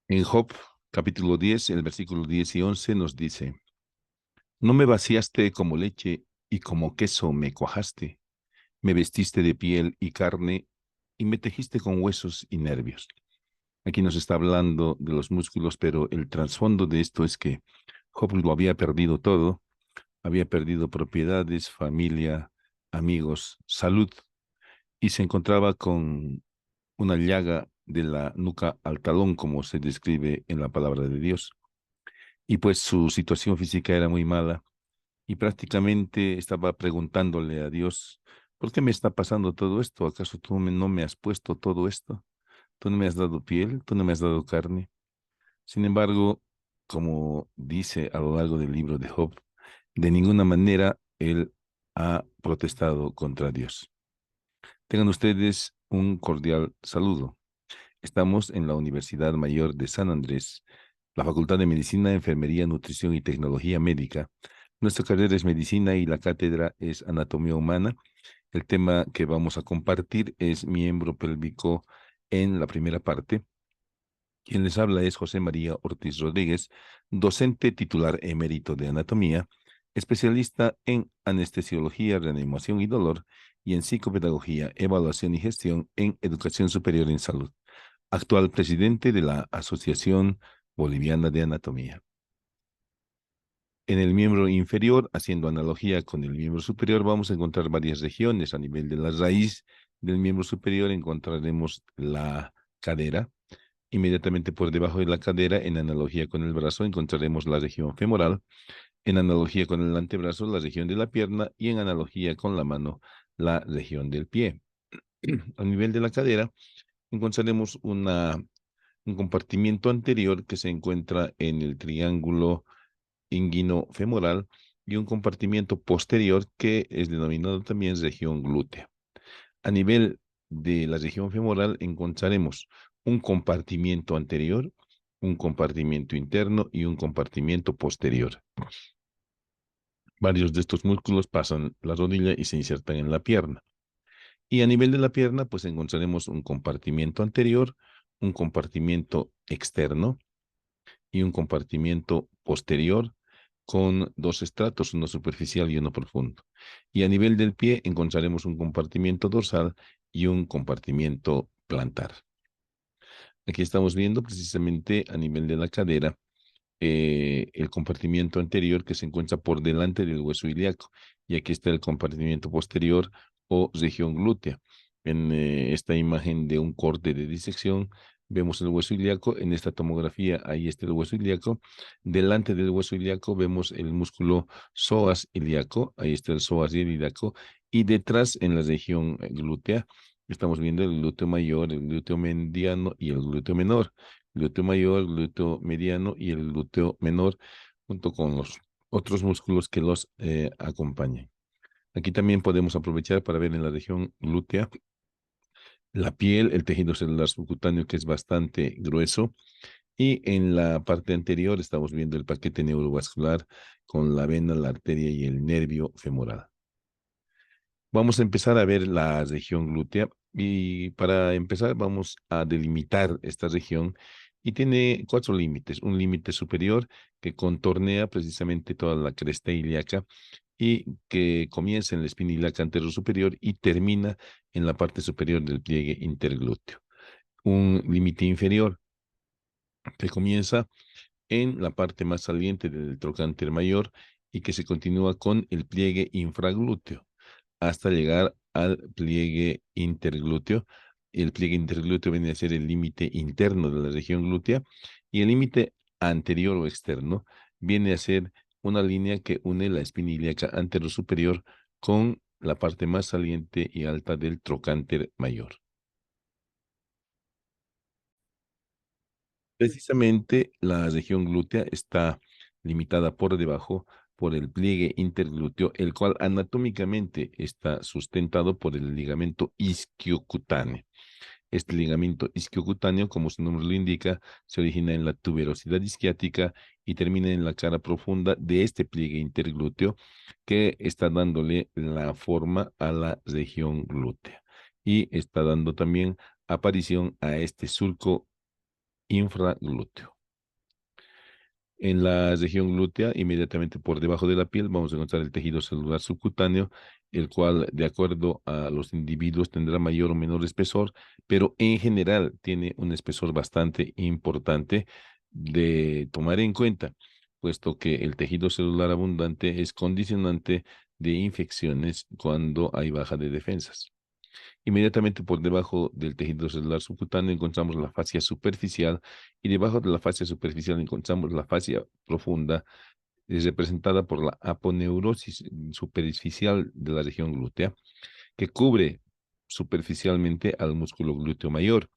En Job, capítulo 10, el versículo 10 y 11 nos dice, no me vaciaste como leche y como queso me cuajaste, me vestiste de piel y carne y me tejiste con huesos y nervios. Aquí nos está hablando de los músculos, pero el trasfondo de esto es que Job lo había perdido todo, había perdido propiedades, familia, amigos, salud, y se encontraba con una llaga de la nuca al talón, como se describe en la palabra de Dios. Y pues su situación física era muy mala y prácticamente estaba preguntándole a Dios, ¿por qué me está pasando todo esto? ¿Acaso tú no me has puesto todo esto? ¿Tú no me has dado piel? ¿Tú no me has dado carne? Sin embargo, como dice a lo largo del libro de Job, de ninguna manera él ha protestado contra Dios. Tengan ustedes un cordial saludo. Estamos en la Universidad Mayor de San Andrés, la Facultad de Medicina, Enfermería, Nutrición y Tecnología Médica. Nuestra carrera es medicina y la cátedra es anatomía humana. El tema que vamos a compartir es miembro pélvico en la primera parte. Quien les habla es José María Ortiz Rodríguez, docente titular emérito de anatomía, especialista en anestesiología, reanimación y dolor y en psicopedagogía, evaluación y gestión en educación superior en salud. Actual presidente de la Asociación Boliviana de Anatomía. En el miembro inferior, haciendo analogía con el miembro superior, vamos a encontrar varias regiones. A nivel de la raíz del miembro superior encontraremos la cadera. Inmediatamente por debajo de la cadera, en analogía con el brazo, encontraremos la región femoral. En analogía con el antebrazo, la región de la pierna. Y en analogía con la mano, la región del pie. A nivel de la cadera, encontraremos un compartimiento anterior que se encuentra en el triángulo inguino-femoral y un compartimiento posterior que es denominado también región glútea. A nivel de la región femoral encontraremos un compartimiento anterior, un compartimiento interno y un compartimiento posterior. Varios de estos músculos pasan la rodilla y se insertan en la pierna. Y a nivel de la pierna, pues encontraremos un compartimiento anterior, un compartimiento externo y un compartimiento posterior con dos estratos, uno superficial y uno profundo. Y a nivel del pie encontraremos un compartimiento dorsal y un compartimiento plantar. Aquí estamos viendo precisamente a nivel de la cadera el compartimiento anterior que se encuentra por delante del hueso ilíaco. Y aquí está el compartimiento posterior o región glútea. En esta imagen de un corte de disección, vemos el hueso ilíaco. En esta tomografía, ahí está el hueso ilíaco. Delante del hueso ilíaco vemos el músculo psoas ilíaco. Ahí está el psoas y el ilíaco. Y detrás, en la región glútea, estamos viendo el glúteo mayor, el glúteo mediano y el glúteo menor. Glúteo mayor, glúteo mediano y el glúteo menor, junto con los otros músculos que los acompañan. Aquí también podemos aprovechar para ver en la región glútea la piel, el tejido celular subcutáneo que es bastante grueso. Y en la parte anterior estamos viendo el paquete neurovascular con la vena, la arteria y el nervio femoral. Vamos a empezar a ver la región glútea y para empezar vamos a delimitar esta región y tiene cuatro límites. Un límite superior que contornea precisamente toda la cresta ilíaca y que comienza en la espina ilíaca anterosuperior y termina en la parte superior del pliegue interglúteo. Un límite inferior que comienza en la parte más saliente del trocánter mayor y que se continúa con el pliegue infraglúteo hasta llegar al pliegue interglúteo. El pliegue interglúteo viene a ser el límite interno de la región glútea y el límite anterior o externo viene a ser una línea que une la espina ilíaca anterosuperior con la parte más saliente y alta del trocánter mayor. Precisamente la región glútea está limitada por debajo por el pliegue interglúteo, el cual anatómicamente está sustentado por el ligamento isquiocutáneo. Este ligamento isquiocutáneo, como su nombre lo indica, se origina en la tuberosidad isquiática y termina en la cara profunda de este pliegue interglúteo que está dándole la forma a la región glútea y está dando también aparición a este surco infraglúteo. En la región glútea, inmediatamente por debajo de la piel, vamos a encontrar el tejido celular subcutáneo, el cual, de acuerdo a los individuos, tendrá mayor o menor espesor, pero en general tiene un espesor bastante importante de tomar en cuenta, puesto que el tejido celular abundante es condicionante de infecciones cuando hay baja de defensas. Inmediatamente por debajo del tejido celular subcutáneo encontramos la fascia superficial y debajo de la fascia superficial encontramos la fascia profunda, es representada por la aponeurosis superficial de la región glútea, que cubre superficialmente al músculo glúteo mayor.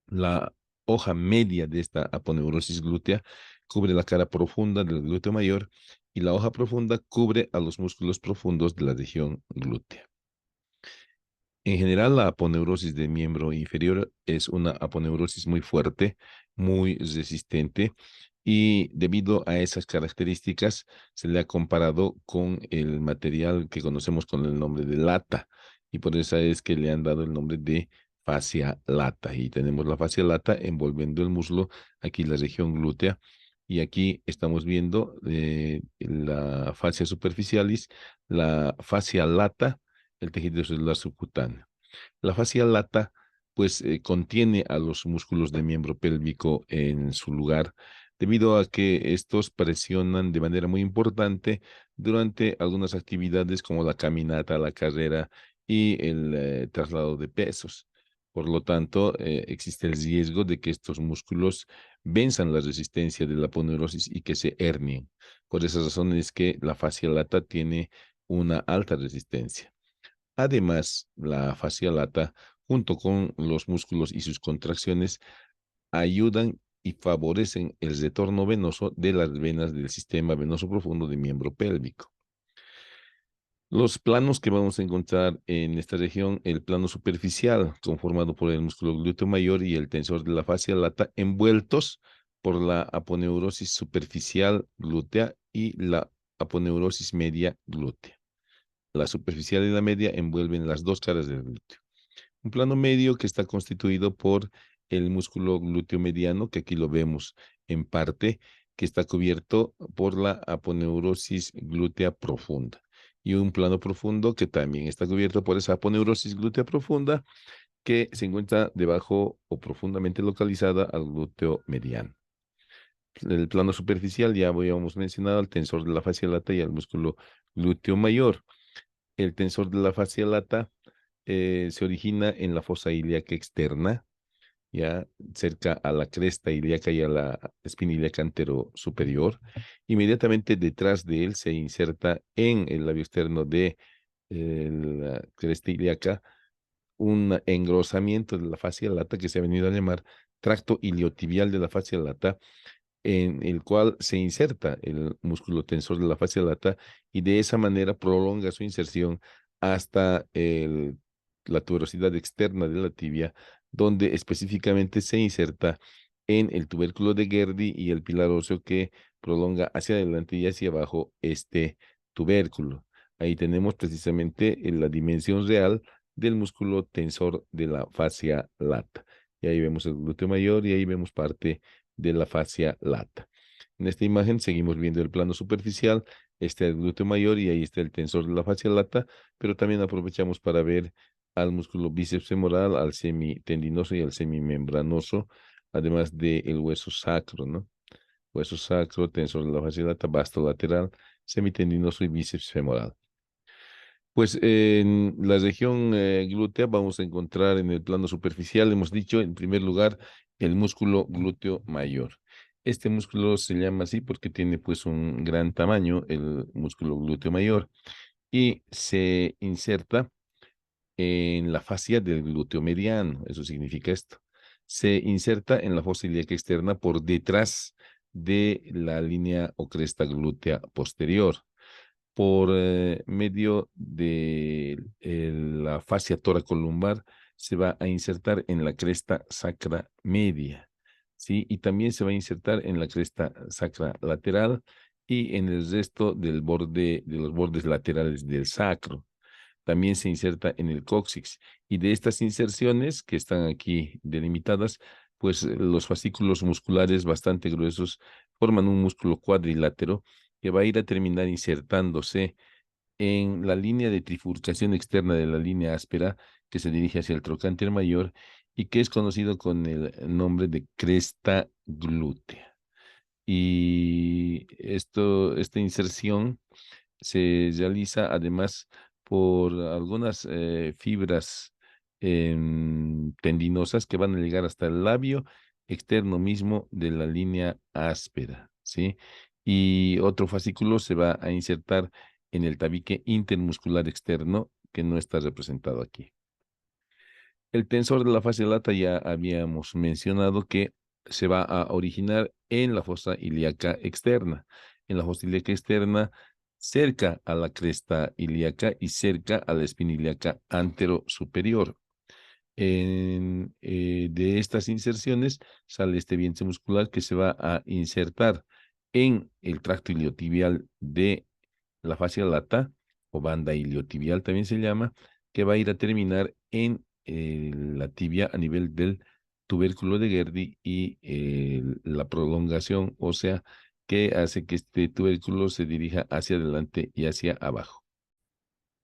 La hoja media de esta aponeurosis glútea cubre la cara profunda del glúteo mayor y la hoja profunda cubre a los músculos profundos de la región glútea. En general, la aponeurosis del miembro inferior es una aponeurosis muy fuerte, muy resistente, y debido a esas características se le ha comparado con el material que conocemos con el nombre de lata, y por eso es que le han dado el nombre de fascia lata. Y tenemos la fascia lata envolviendo el muslo, aquí la región glútea, y aquí estamos viendo la fascia superficialis, la fascia lata, el tejido celular subcutáneo. La fascia lata, pues, contiene a los músculos del miembro pélvico en su lugar, debido a que estos presionan de manera muy importante durante algunas actividades como la caminata, la carrera y el traslado de pesos. Por lo tanto, existe el riesgo de que estos músculos venzan la resistencia de la aponeurosis y que se hernien. Por esa razón es que la fascia lata tiene una alta resistencia. Además, la fascia lata, junto con los músculos y sus contracciones, ayudan y favorecen el retorno venoso de las venas del sistema venoso profundo del miembro pélvico. Los planos que vamos a encontrar en esta región, el plano superficial, conformado por el músculo glúteo mayor y el tensor de la fascia lata, envueltos por la aponeurosis superficial glútea y la aponeurosis media glútea. La superficial y la media envuelven las dos caras del glúteo. Un plano medio que está constituido por el músculo glúteo mediano, que aquí lo vemos en parte, que está cubierto por la aponeurosis glútea profunda. Y un plano profundo que también está cubierto por esa aponeurosis glútea profunda, que se encuentra debajo o profundamente localizada al glúteo mediano. El plano superficial ya habíamos mencionado el tensor de la fascia lata y el músculo glúteo mayor. El tensor de la fascia lata se origina en la fosa ilíaca externa, ya cerca a la cresta ilíaca y a la espina ilíaca antero superior. Inmediatamente detrás de él se inserta en el labio externo de la cresta ilíaca un engrosamiento de la fascia lata que se ha venido a llamar tracto iliotibial de la fascia lata, en el cual se inserta el músculo tensor de la fascia lata y de esa manera prolonga su inserción hasta la tuberosidad externa de la tibia, donde específicamente se inserta en el tubérculo de Gerdy y el pilar óseo que prolonga hacia adelante y hacia abajo este tubérculo. Ahí tenemos precisamente la dimensión real del músculo tensor de la fascia lata. Y ahí vemos el glúteo mayor y ahí vemos parte de la fascia lata. En esta imagen seguimos viendo el plano superficial, este es el glúteo mayor y ahí está el tensor de la fascia lata, pero también aprovechamos para ver al músculo bíceps femoral, al semitendinoso y al semimembranoso, además del hueso sacro, ¿no? Hueso sacro, tensor de la fascia lata, vasto lateral, semitendinoso y bíceps femoral. Pues en la región glútea vamos a encontrar en el plano superficial, hemos dicho, en primer lugar, el músculo glúteo mayor. Este músculo se llama así porque tiene pues un gran tamaño, el músculo glúteo mayor, y se inserta en la fascia del glúteo mediano, eso significa esto. Se inserta en la fosa ilíaca externa por detrás de la línea o cresta glútea posterior por medio de la fascia toracolumbar se va a insertar en la cresta sacra media, ¿sí? Y también se va a insertar en la cresta sacra lateral y en el resto del borde, de los bordes laterales del sacro. También se inserta en el cóccix. Y de estas inserciones que están aquí delimitadas, pues los fascículos musculares bastante gruesos forman un músculo cuadrilátero que va a ir a terminar insertándose en la línea de trifurcación externa de la línea áspera que se dirige hacia el trocánter mayor y que es conocido con el nombre de cresta glútea. Y esta inserción se realiza además por algunas fibras tendinosas que van a llegar hasta el labio externo mismo de la línea áspera, ¿sí? Y otro fascículo se va a insertar en el tabique intermuscular externo que no está representado aquí. El tensor de la fascia lata ya habíamos mencionado que se va a originar en la fosa ilíaca externa. En la fosa ilíaca externa, cerca a la cresta ilíaca y cerca a la espina ilíaca antero superior. De estas inserciones sale este vientre muscular que se va a insertar en el tracto iliotibial de la fascia lata, o banda iliotibial también se llama, que va a ir a terminar en la tibia a nivel del tubérculo de Gerdi y la prolongación ósea que hace que este tubérculo se dirija hacia adelante y hacia abajo.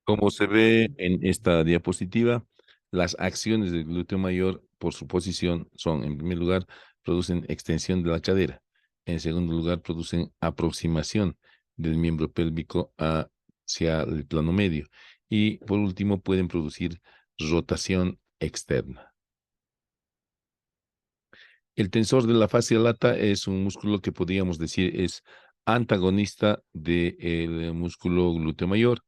Como se ve en esta diapositiva, las acciones del glúteo mayor por su posición son, en primer lugar, producen extensión de la cadera. En segundo lugar, producen aproximación del miembro pélvico hacia el plano medio. Y por último, pueden producir rotación externa. El tensor de la fascia lata es un músculo que podríamos decir es antagonista del músculo glúteo mayor,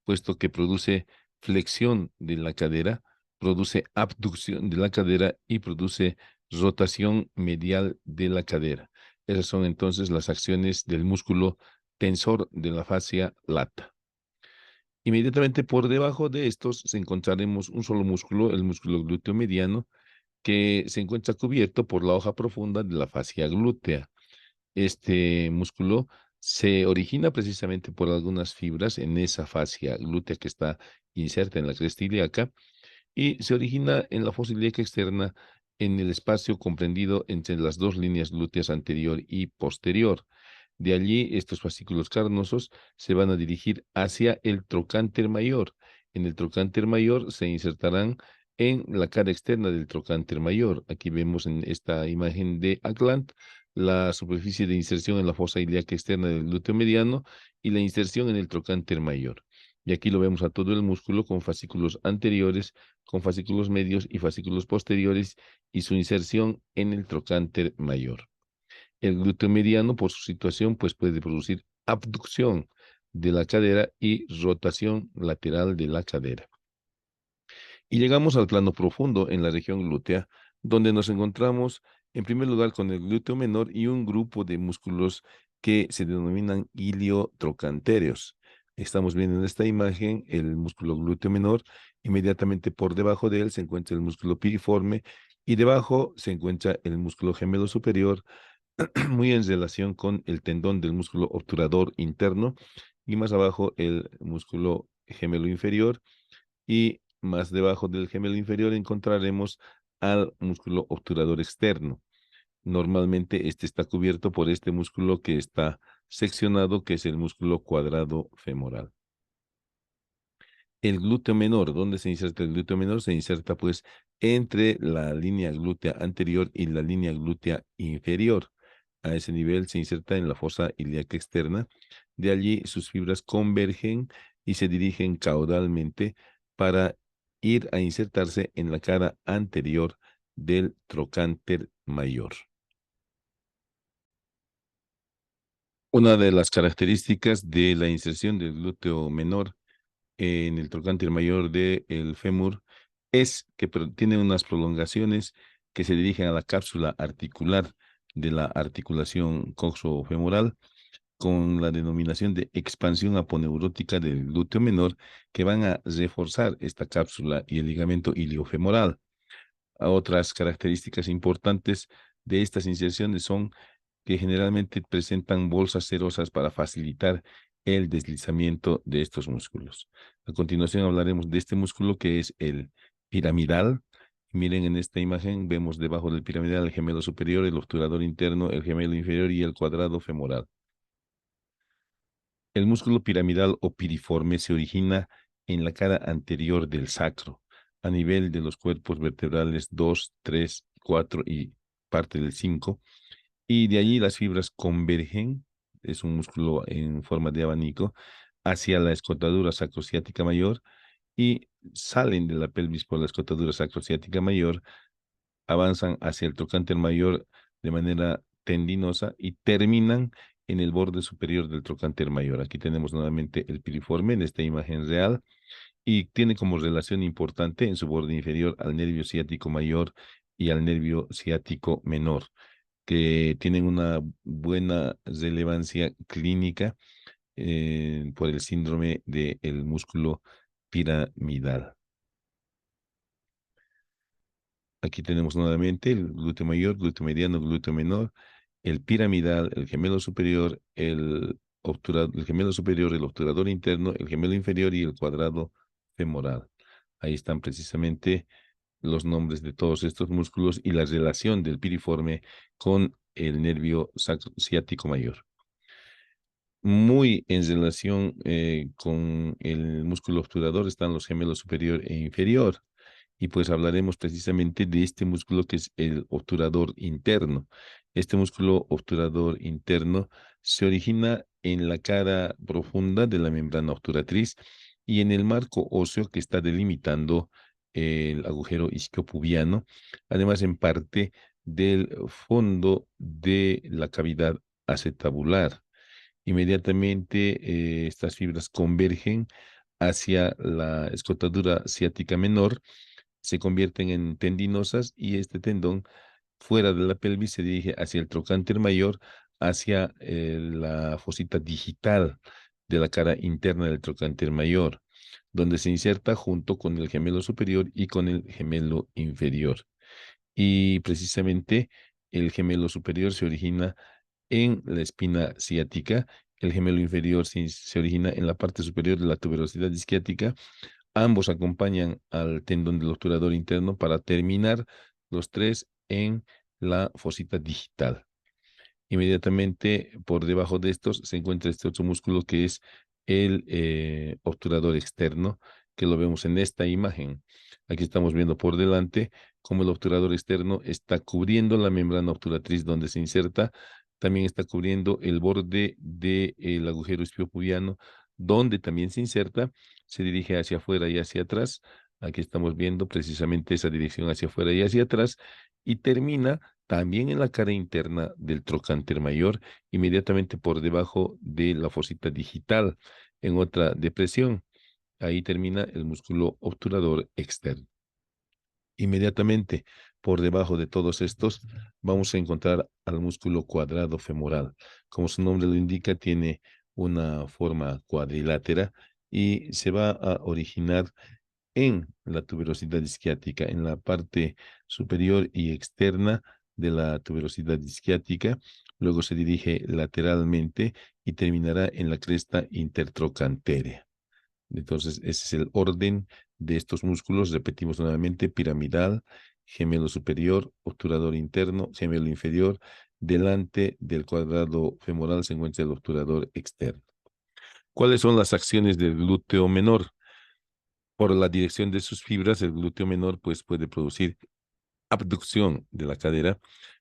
puesto que produce flexión de la cadera, produce abducción de la cadera y produce rotación medial de la cadera. Esas son entonces las acciones del músculo tensor de la fascia lata. Inmediatamente por debajo de estos se encontraremos un solo músculo, el músculo glúteo mediano, que se encuentra cubierto por la hoja profunda de la fascia glútea. Este músculo se origina precisamente por algunas fibras en esa fascia glútea que está inserta en la cresta ilíaca y se origina en la fosa ilíaca externa en el espacio comprendido entre las dos líneas glúteas anterior y posterior. De allí, estos fascículos carnosos se van a dirigir hacia el trocánter mayor. En el trocánter mayor se insertarán en la cara externa del trocánter mayor. Aquí vemos en esta imagen de Ackland la superficie de inserción en la fosa ilíaca externa del glúteo mediano y la inserción en el trocánter mayor. Y aquí lo vemos a todo el músculo con fascículos anteriores, con fascículos medios y fascículos posteriores y su inserción en el trocánter mayor. El glúteo mediano, por su situación, pues puede producir abducción de la cadera y rotación lateral de la cadera. Y llegamos al plano profundo en la región glútea, donde nos encontramos en primer lugar con el glúteo menor y un grupo de músculos que se denominan iliotrocantereos. Estamos viendo en esta imagen el músculo glúteo menor, inmediatamente por debajo de él se encuentra el músculo piriforme y debajo se encuentra el músculo gemelo superior, muy en relación con el tendón del músculo obturador interno y más abajo el músculo gemelo inferior y más debajo del gemelo inferior encontraremos al músculo obturador externo. Normalmente este está cubierto por este músculo que está seccionado, que es el músculo cuadrado femoral. El glúteo menor, ¿dónde se inserta el glúteo menor? Se inserta pues entre la línea glútea anterior y la línea glútea inferior. A ese nivel se inserta en la fosa ilíaca externa. De allí sus fibras convergen y se dirigen caudalmente para ir a insertarse en la cara anterior del trocánter mayor. Una de las características de la inserción del glúteo menor en el trocánter mayor del fémur es que tiene unas prolongaciones que se dirigen a la cápsula articular de la articulación coxofemoral con la denominación de expansión aponeurótica del glúteo menor que van a reforzar esta cápsula y el ligamento iliofemoral. Otras características importantes de estas inserciones son que generalmente presentan bolsas serosas para facilitar el deslizamiento de estos músculos. A continuación hablaremos de este músculo que es el piramidal, Miren en esta imagen, vemos debajo del piramidal el gemelo superior, el obturador interno, el gemelo inferior y el cuadrado femoral. El músculo piramidal o piriforme se origina en la cara anterior del sacro, a nivel de los cuerpos vertebrales 2, 3, 4 y parte del 5, y de allí las fibras convergen, es un músculo en forma de abanico, hacia la escotadura sacrociática mayor y salen de la pelvis por la escotadura sacrociática mayor, avanzan hacia el trocánter mayor de manera tendinosa y terminan en el borde superior del trocánter mayor. Aquí tenemos nuevamente el piriforme en esta imagen real y tiene como relación importante en su borde inferior al nervio ciático mayor y al nervio ciático menor, que tienen una buena relevancia clínica por el síndrome del músculo piramidal. Aquí tenemos nuevamente el glúteo mayor, glúteo mediano, glúteo menor, el piramidal, el gemelo superior, el gemelo superior, el obturador interno, el gemelo inferior y el cuadrado femoral. Ahí están precisamente los nombres de todos estos músculos y la relación del piriforme con el nervio ciático mayor. Muy en relación con el músculo obturador están los gemelos superior e inferior. Y pues hablaremos precisamente de este músculo que es el obturador interno. Este músculo obturador interno se origina en la cara profunda de la membrana obturatriz y en el marco óseo que está delimitando el agujero isquiopubiano, además en parte del fondo de la cavidad acetabular. Inmediatamente estas fibras convergen hacia la escotadura ciática menor, se convierten en tendinosas y este tendón fuera de la pelvis se dirige hacia el trocánter mayor, hacia la fosita digital de la cara interna del trocánter mayor, donde se inserta junto con el gemelo superior y con el gemelo inferior. Y precisamente el gemelo superior se origina en la espina ciática, el gemelo inferior se origina en la parte superior de la tuberosidad isquiática. Ambos acompañan al tendón del obturador interno para terminar los tres en la fosita digital. Inmediatamente por debajo de estos se encuentra este otro músculo que es el obturador externo, que lo vemos en esta imagen. Aquí estamos viendo por delante cómo el obturador externo está cubriendo la membrana obturatriz donde se inserta, también está cubriendo el borde del agujero isquiopubiano donde también se inserta, se dirige hacia afuera y hacia atrás. Aquí estamos viendo precisamente esa dirección hacia afuera y hacia atrás y termina también en la cara interna del trocánter mayor, inmediatamente por debajo de la fosita digital, en otra depresión. Ahí termina el músculo obturador externo. Inmediatamente por debajo de todos estos vamos a encontrar al músculo cuadrado femoral. Como su nombre lo indica, tiene una forma cuadrilátera y se va a originar en la tuberosidad isquiática, en la parte superior y externa de la tuberosidad isquiática. Luego se dirige lateralmente y terminará en la cresta intertrocantérea. Entonces, ese es el orden de estos músculos. Repetimos nuevamente: piramidal, gemelo superior, obturador interno, gemelo inferior. Delante del cuadrado femoral se encuentra el obturador externo. ¿Cuáles son las acciones del glúteo menor? Por la dirección de sus fibras, el glúteo menor pues, puede producir abducción de la cadera,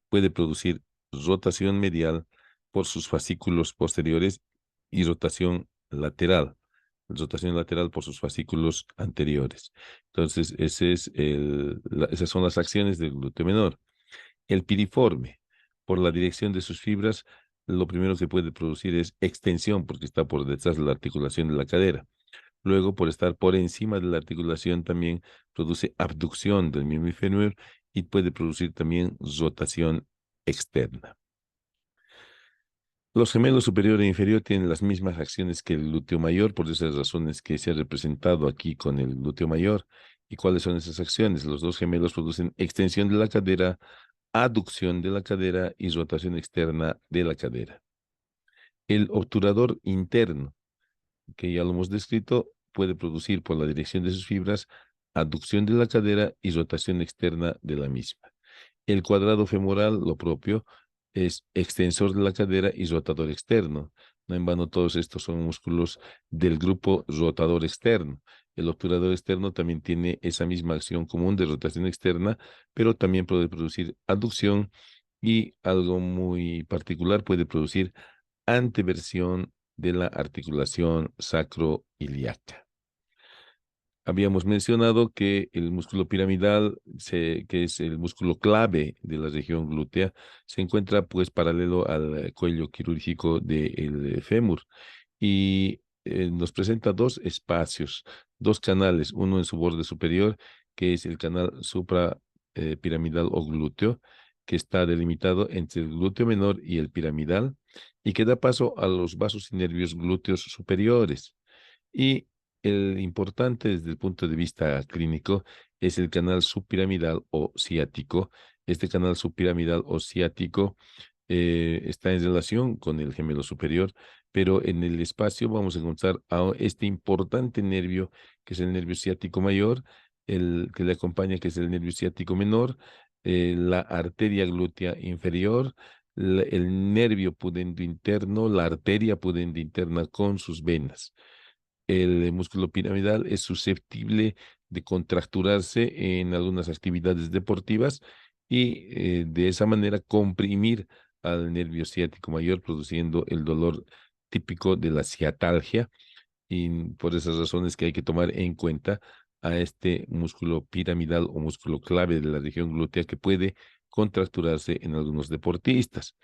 puede producir rotación medial por sus fascículos posteriores y rotación lateral por sus fascículos anteriores. Entonces, esas son las acciones del glúteo menor. El piriforme, por la dirección de sus fibras, lo primero que puede producir es extensión, porque está por detrás de la articulación de la cadera. Luego, por estar por encima de la articulación, también produce abducción del miembro inferior y puede producir también rotación externa. Los gemelos superior e inferior tienen las mismas acciones que el glúteo mayor, por esas razones que se ha representado aquí con el glúteo mayor. ¿Y cuáles son esas acciones? Los dos gemelos producen extensión de la cadera, aducción de la cadera y rotación externa de la cadera. El obturador interno, que ya lo hemos descrito, puede producir por la dirección de sus fibras aducción de la cadera y rotación externa de la misma. El cuadrado femoral, lo propio, es extensor de la cadera y rotador externo. No en vano, todos estos son músculos del grupo rotador externo. El obturador externo también tiene esa misma acción común de rotación externa, pero también puede producir aducción y algo muy particular, puede producir anteversión de la articulación sacroiliaca. Habíamos mencionado que el músculo piramidal, que es el músculo clave de la región glútea, se encuentra pues paralelo al cuello quirúrgico del fémur y nos presenta dos espacios, dos canales, uno en su borde superior, que es el canal suprapiramidal o glúteo, que está delimitado entre el glúteo menor y el piramidal y que da paso a los vasos y nervios glúteos superiores. Y el importante desde el punto de vista clínico es el canal subpiramidal o ciático. Este canal subpiramidal o ciático está en relación con el gemelo superior, pero en el espacio vamos a encontrar a este importante nervio, que es el nervio ciático mayor, el que le acompaña, que es el nervio ciático menor, la arteria glútea inferior, el nervio pudendo interno, la arteria pudendo interna con sus venas. El músculo piramidal es susceptible de contracturarse en algunas actividades deportivas y de esa manera comprimir al nervio ciático mayor, produciendo el dolor típico de la ciatalgia. Y por esas razones que hay que tomar en cuenta a este músculo piramidal o músculo clave de la región glútea que puede contracturarse en algunos deportistas.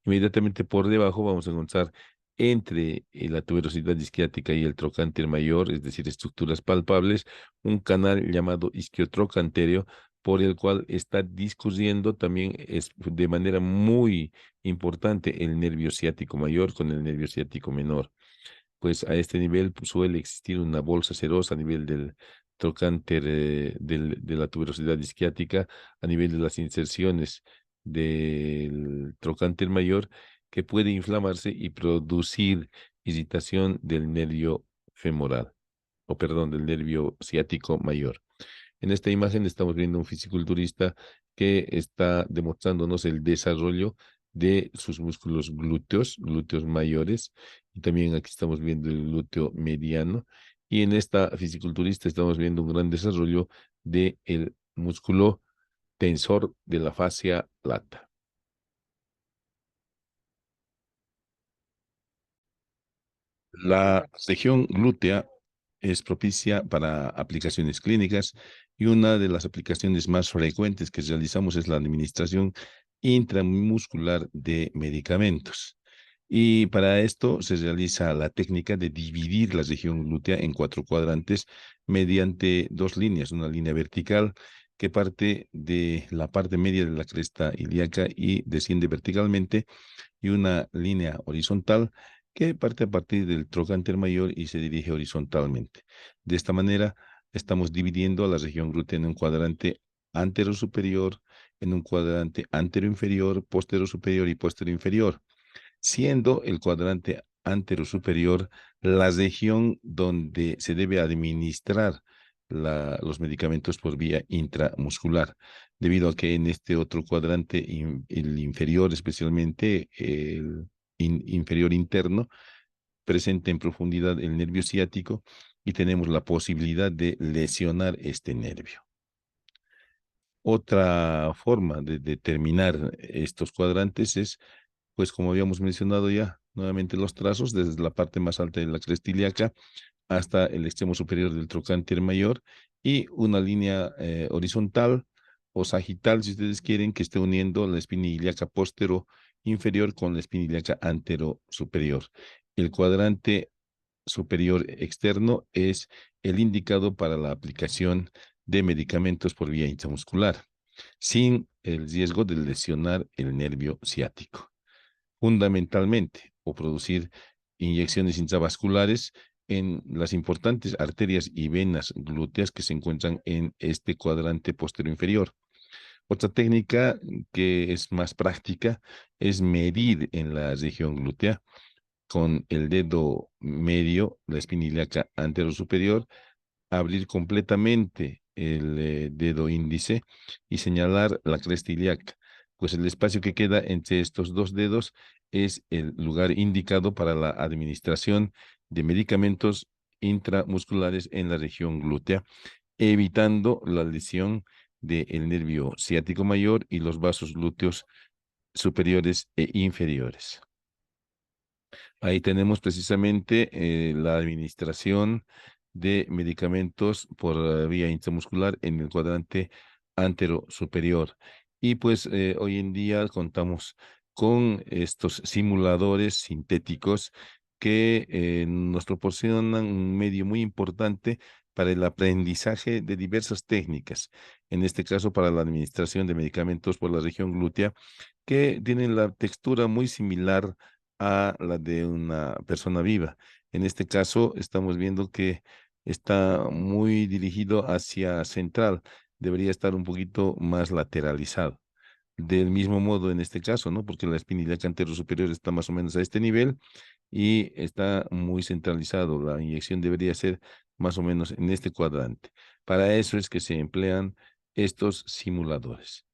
Inmediatamente por debajo vamos a encontrar entre la tuberosidad isquiática y el trocánter mayor, es decir, estructuras palpables, un canal llamado isquiotrocantéreo, por el cual está discurriendo también es de manera muy importante el nervio ciático mayor con el nervio ciático menor. Pues a este nivel pues, suele existir una bolsa serosa a nivel del trocánter de la tuberosidad isquiática, a nivel de las inserciones del trocánter mayor, que puede inflamarse y producir irritación del nervio femoral, o perdón, del nervio ciático mayor. En esta imagen estamos viendo un fisiculturista que está demostrándonos el desarrollo de sus músculos glúteos, glúteos mayores, y también aquí estamos viendo el glúteo mediano, y en esta fisiculturista estamos viendo un gran desarrollo del músculo tensor de la fascia lata. La región glútea es propicia para aplicaciones clínicas y una de las aplicaciones más frecuentes que realizamos es la administración intramuscular de medicamentos. Y para esto se realiza la técnica de dividir la región glútea en cuatro cuadrantes mediante dos líneas, una línea vertical que parte de la parte media de la cresta ilíaca y desciende verticalmente y una línea horizontal que parte a partir del trocánter mayor y se dirige horizontalmente. De esta manera, estamos dividiendo a la región glútea en un cuadrante antero superior, en un cuadrante antero inferior, postero superior y postero inferior, siendo el cuadrante antero superior la región donde se debe administrar los medicamentos por vía intramuscular, debido a que en este otro cuadrante, el inferior, especialmente el inferior interno, presenta en profundidad el nervio ciático y tenemos la posibilidad de lesionar este nervio. Otra forma de determinar estos cuadrantes es, pues como habíamos mencionado ya, nuevamente los trazos desde la parte más alta de la cresta ilíaca hasta el extremo superior del trocánter mayor y una línea horizontal o sagital, si ustedes quieren, que esté uniendo la espina ilíaca póstero inferior con la espina ilíaca antero superior. El cuadrante superior externo es el indicado para la aplicación de medicamentos por vía intramuscular, sin el riesgo de lesionar el nervio ciático. Fundamentalmente, o producir inyecciones intravasculares en las importantes arterias y venas glúteas que se encuentran en este cuadrante posterior inferior. Otra técnica que es más práctica es medir en la región glútea con el dedo medio, la espina ilíaca anterosuperior, abrir completamente el dedo índice y señalar la cresta ilíaca. Pues el espacio que queda entre estos dos dedos es el lugar indicado para la administración de medicamentos intramusculares en la región glútea, evitando la lesión del nervio ciático mayor y los vasos glúteos superiores e inferiores. Ahí tenemos precisamente la administración de medicamentos por vía intramuscular en el cuadrante antero superior. Y pues hoy en día contamos con estos simuladores sintéticos que nos proporcionan un medio muy importante para el aprendizaje de diversas técnicas, en este caso para la administración de medicamentos por la región glútea, que tienen la textura muy similar a la de una persona viva. En este caso, estamos viendo que está muy dirigido hacia central, debería estar un poquito más lateralizado. Del mismo modo en este caso, ¿no? Porque la espina ilíaca superior está más o menos a este nivel y está muy centralizado. La inyección debería ser más o menos en este cuadrante. Para eso es que se emplean estos simuladores.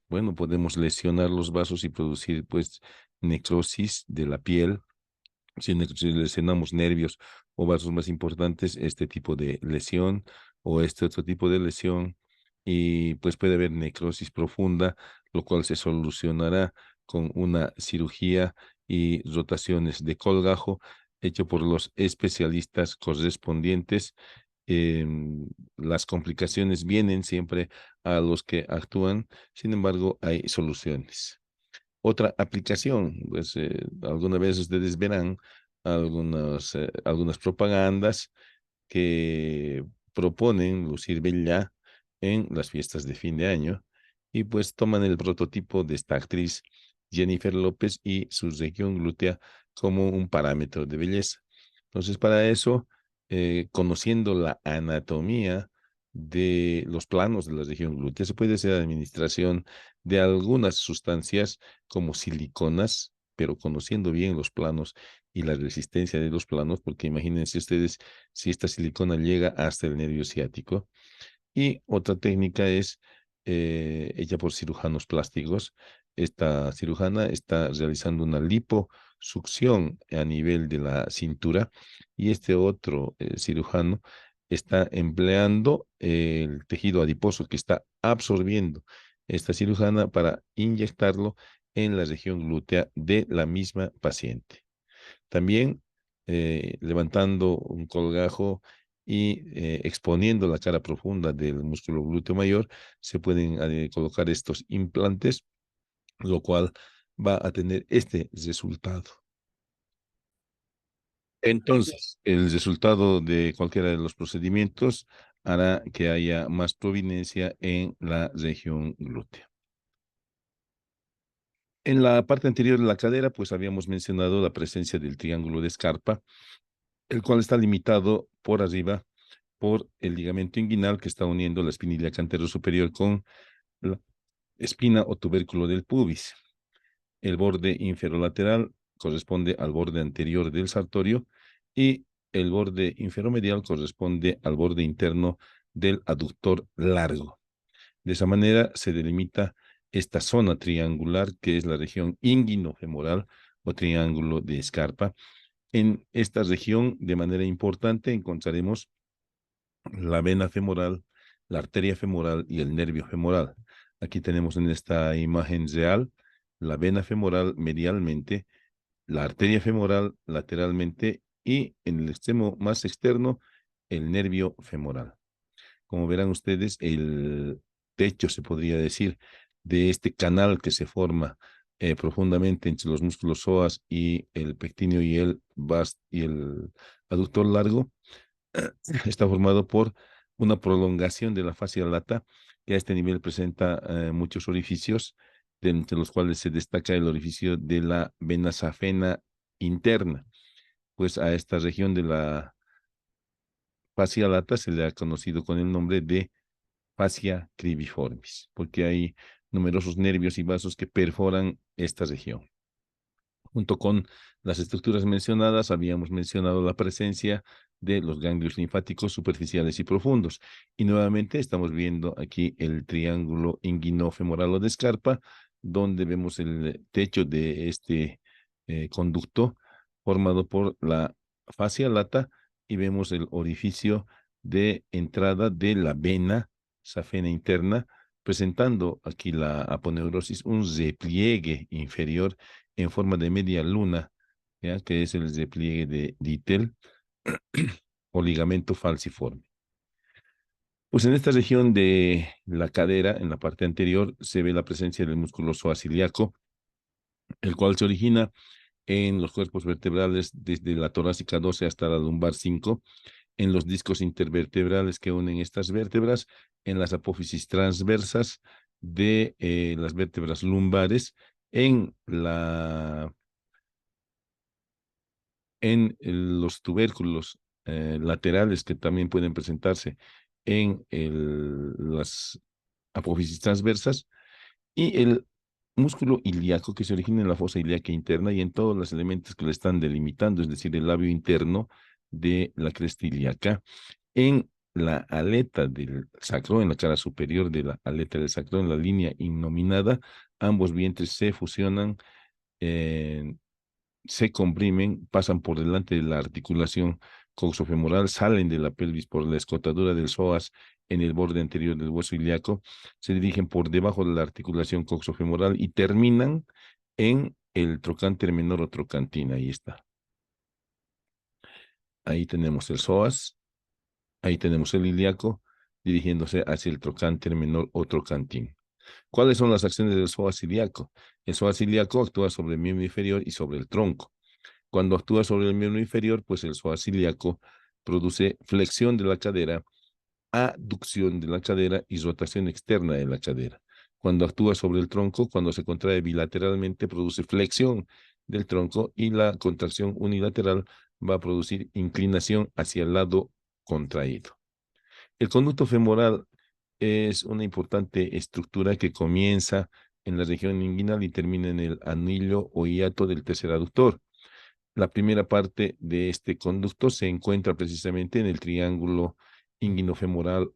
Bueno, podemos lesionar los vasos y producir, pues, necrosis de la piel. Si lesionamos nervios o vasos más importantes, este tipo de lesión o este otro tipo de lesión, y pues puede haber necrosis profunda, lo cual se solucionará con una cirugía y rotaciones de colgajo hecho por los especialistas correspondientes. Las complicaciones vienen siempre a los que actúan, sin embargo, hay soluciones. Otra aplicación, pues alguna vez ustedes verán algunas propagandas que proponen lucir bella en las fiestas de fin de año y pues toman el prototipo de esta actriz Jennifer López y su región glútea como un parámetro de belleza. Entonces, para eso, conociendo la anatomía de los planos de la región glútea, se puede hacer administración de algunas sustancias como siliconas, pero conociendo bien los planos y la resistencia de los planos, porque imagínense ustedes si esta silicona llega hasta el nervio ciático. Y otra técnica es hecha por cirujanos plásticos. Esta cirujana está realizando una liposucción a nivel de la cintura y este otro cirujano está empleando el tejido adiposo que está absorbiendo esta cirujana para inyectarlo en la región glútea de la misma paciente. También levantando un colgajo y exponiendo la cara profunda del músculo glúteo mayor, se pueden colocar estos implantes, lo cual va a tener este resultado. Entonces, el resultado de cualquiera de los procedimientos hará que haya más prominencia en la región glútea. En la parte anterior de la cadera, pues habíamos mencionado la presencia del triángulo de Scarpa, el cual está limitado por arriba por el ligamento inguinal que está uniendo la espina ilíaca superior con la espina o tubérculo del pubis. El borde inferolateral corresponde al borde anterior del sartorio y el borde inferomedial corresponde al borde interno del aductor largo. De esa manera se delimita esta zona triangular que es la región inguinofemoral o triángulo de Scarpa. En esta región, de manera importante, encontraremos la vena femoral, la arteria femoral y el nervio femoral. Aquí tenemos en esta imagen real la vena femoral medialmente, la arteria femoral lateralmente y en el extremo más externo el nervio femoral. Como verán ustedes, el techo, se podría decir, de este canal que se forma profundamente entre los músculos psoas y el pectíneo y y el aductor largo, está formado por una prolongación de la fascia lata, que a este nivel presenta muchos orificios, entre los cuales se destaca el orificio de la vena safena interna. Pues a esta región de la fascia lata se le ha conocido con el nombre de fascia cribiformis, porque hay numerosos nervios y vasos que perforan esta región. Junto con las estructuras mencionadas, habíamos mencionado la presencia de los ganglios linfáticos superficiales y profundos. Y nuevamente estamos viendo aquí el triángulo inguinofemoral o de Scarpa, donde vemos el techo de este conducto formado por la fascia lata y vemos el orificio de entrada de la vena safena interna, presentando aquí la aponeurosis, un repliegue inferior en forma de media luna, ¿ya? Que es el despliegue de Dittel o ligamento falciforme. Pues en esta región de la cadera, en la parte anterior, se ve la presencia del músculo psoas-ilíaco, el cual se origina en los cuerpos vertebrales desde la torácica 12 hasta la lumbar 5, en los discos intervertebrales que unen estas vértebras, en las apófisis transversas de las vértebras lumbares, en los tubérculos laterales que también pueden presentarse en las apófisis transversas y el músculo ilíaco que se origina en la fosa ilíaca interna y en todos los elementos que le están delimitando, es decir, el labio interno de la cresta ilíaca, en la aleta del sacro, en la cara superior de la aleta del sacro, en la línea innominada, ambos vientres se fusionan, se comprimen, pasan por delante de la articulación coxofemoral, salen de la pelvis por la escotadura del psoas en el borde anterior del hueso ilíaco, se dirigen por debajo de la articulación coxofemoral y terminan en el trocánter menor o trocantina. Ahí está. Ahí tenemos el psoas, ahí tenemos el ilíaco dirigiéndose hacia el trocánter menor o trocántin. ¿Cuáles son las acciones del psoas ilíaco? El psoas ilíaco actúa sobre el miembro inferior y sobre el tronco. Cuando actúa sobre el miembro inferior, pues el psoas ilíaco produce flexión de la cadera, aducción de la cadera y rotación externa de la cadera. Cuando actúa sobre el tronco, cuando se contrae bilateralmente, produce flexión del tronco y la contracción unilateral va a producir inclinación hacia el lado contraído. El conducto femoral es una importante estructura que comienza en la región inguinal y termina en el anillo o hiato del tercer aductor. La primera parte de este conducto se encuentra precisamente en el triángulo inguinofemoral